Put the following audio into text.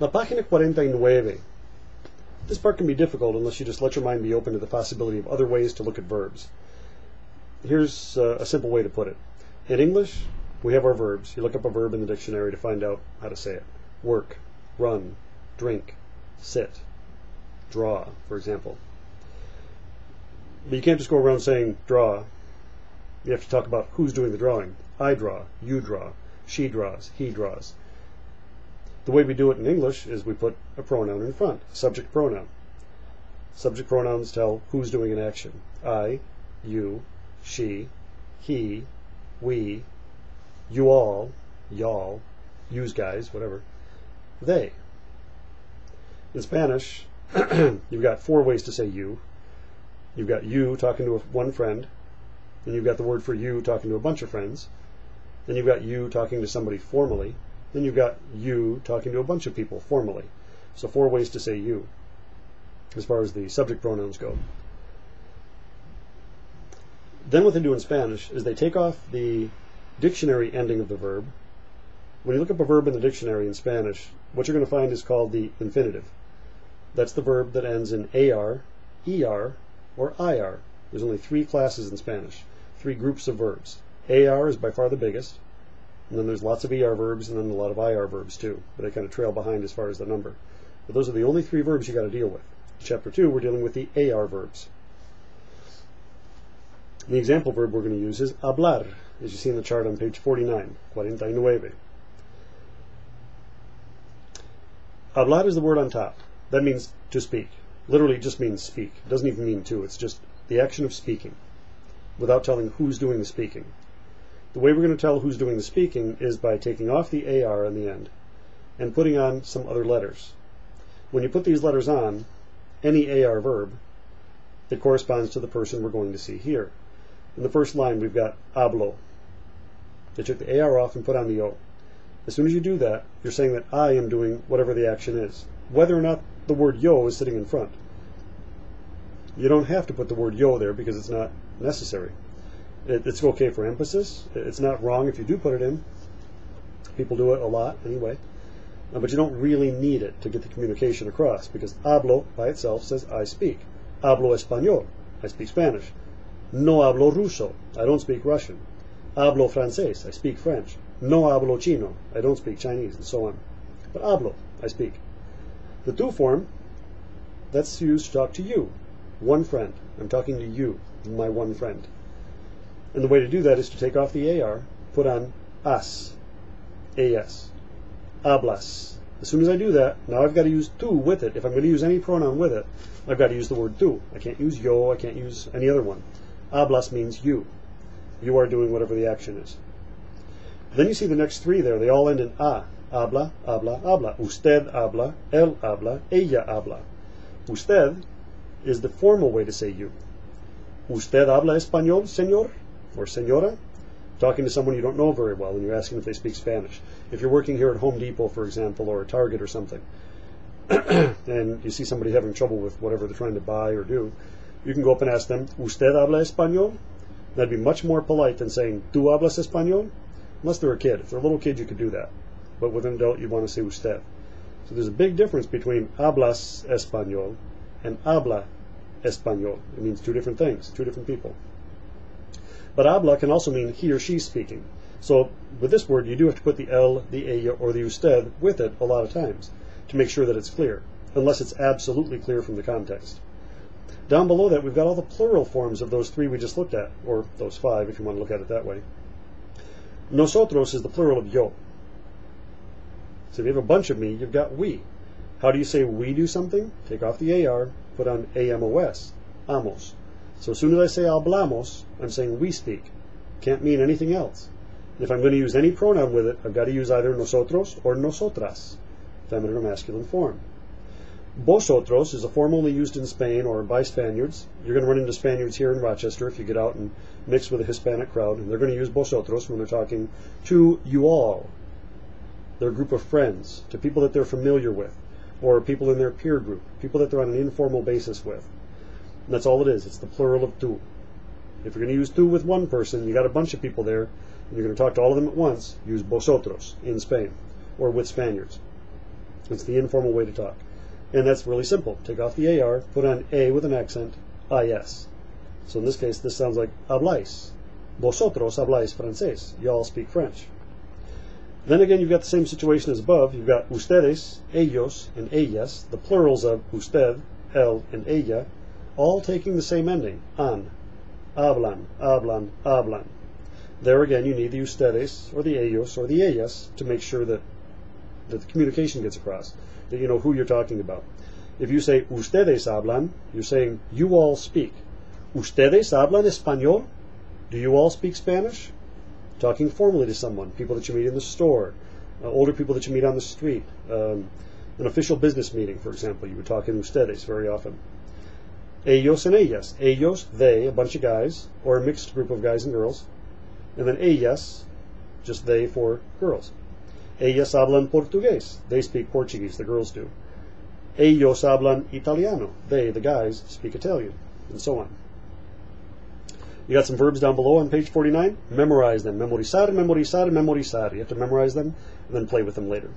La página 49. This part can be difficult unless you just let your mind be open to the possibility of other ways to look at verbs. Here's a simple way to put it. In English, we have our verbs. You look up a verb in the dictionary to find out how to say it. Work, run, drink, sit, draw, for example. But you can't just go around saying draw. You have to talk about who's doing the drawing. I draw, you draw, she draws, he draws. The way we do it in English is we put a pronoun in front, a subject pronoun. Subject pronouns tell who's doing an action. I, you, she, he, we, you all, y'all, yous guys, whatever, they. In Spanish, you've got 4 ways to say you. You've got you talking to one friend, then you've got the word for you talking to a bunch of friends, then you've got you talking to somebody formally, then you've got you talking to a bunch of people formally. So 4 ways to say you, as far as the subject pronouns go. Then what they do in Spanish is they take off the dictionary ending of the verb. When you look up a verb in the dictionary in Spanish, what you're going to find is called the infinitive. That's the verb that ends in AR, ER, or IR. There's only 3 classes in Spanish, 3 groups of verbs. AR is by far the biggest, and then there's lots of ER verbs and then a lot of IR verbs too, but they kind of trail behind as far as the number. But those are the only 3 verbs you got to deal with. In Chapter 2, we're dealing with the AR verbs. The example verb we're going to use is hablar, as you see in the chart on page 49, 49. Hablar is the word on top. That means to speak. Literally, it just means speak. It doesn't even mean to. It's just the action of speaking, without telling who's doing the speaking. The way we're going to tell who's doing the speaking is by taking off the AR in the end and putting on some other letters. When you put these letters on any AR verb, it corresponds to the person we're going to see here. In the first line, we've got hablo. They took the AR off and put on the O. As soon as you do that, you're saying that I am doing whatever the action is, whether or not the word yo is sitting in front. You don't have to put the word yo there because it's not necessary. It's okay for emphasis. It's not wrong if you do put it in. People do it a lot anyway. But you don't really need it to get the communication across, because hablo by itself says I speak. Hablo español. I speak Spanish. No hablo ruso. I don't speak Russian. Hablo francés. I speak French. No hablo chino. I don't speak Chinese, and so on. But hablo. I speak. The tu form, that's used to talk to you. One friend. I'm talking to you, my one friend. And the way to do that is to take off the AR, put on as, AS, hablas. As soon as I do that, now I've got to use tu with it. If I'm going to use any pronoun with it, I've got to use the word tu. I can't use yo, I can't use any other one. Hablas means you. You are doing whatever the action is. Then you see the next 3 there, they all end in a. Habla, habla, habla. Usted habla, él habla, ella habla. Usted is the formal way to say you. Usted habla español, señor? Or señora? Talking to someone you don't know very well and you're asking if they speak Spanish. If you're working here at Home Depot, for example, or Target or something, and you see somebody having trouble with whatever they're trying to buy or do, you can go up and ask them, ¿Usted habla español? That'd be much more polite than saying, ¿Tú hablas español? Unless they're a kid. If they're a little kid, you could do that. But with an adult, you want to say usted. So there's a big difference between hablas español and habla español. It means 2 different things, 2 different people. But habla can also mean he or she speaking. So with this word, you do have to put the el, the ella, or the usted with it a lot of times to make sure that it's clear, unless it's absolutely clear from the context. Down below that, we've got all the plural forms of those 3 we just looked at, or those 5 if you want to look at it that way. Nosotros is the plural of yo. So if you have a bunch of me, you've got we. How do you say we do something? Take off the AR, put on AMOS, amos. So as soon as I say hablamos, I'm saying we speak. Can't mean anything else. And if I'm going to use any pronoun with it, I've got to use either nosotros or nosotras, feminine or masculine form. Vosotros is a form only used in Spain or by Spaniards. You're going to run into Spaniards here in Rochester if you get out and mix with a Hispanic crowd, and they're going to use vosotros when they're talking to you all. They're a group of friends, to people that they're familiar with, or people in their peer group, people that they're on an informal basis with. And that's all it is. It's the plural of tu. If you're going to use tu with one person, you got a bunch of people there, and you're going to talk to all of them at once, use vosotros in Spain, or with Spaniards. It's the informal way to talk. And that's really simple. Take off the AR, put on A with an accent, IS. So in this case, this sounds like habláis. Vosotros habláis francés. Y'all speak French. Then again, you've got the same situation as above. You've got ustedes, ellos, and ellas, the plurals of usted, él, and ella, all taking the same ending, an. Hablan, hablan, hablan. There again, you need the ustedes, or the ellos, or the ellas to make sure that the communication gets across, that you know who you're talking about. If you say ustedes hablan, you're saying you all speak. Ustedes hablan español? Do you all speak Spanish? Talking formally to someone, people that you meet in the store, older people that you meet on the street, an official business meeting, for example, you would talk in ustedes very often. Ellos and ellas. Ellos, they, a bunch of guys, or a mixed group of guys and girls. And then ellas, just they for girls. Ellas hablan portugués. They speak Portuguese, the girls do. Ellos hablan italiano. They, the guys, speak Italian, and so on. You got some verbs down below on page 49. Memorize them. Memorizar, memorizar, memorizar. You have to memorize them and then play with them later.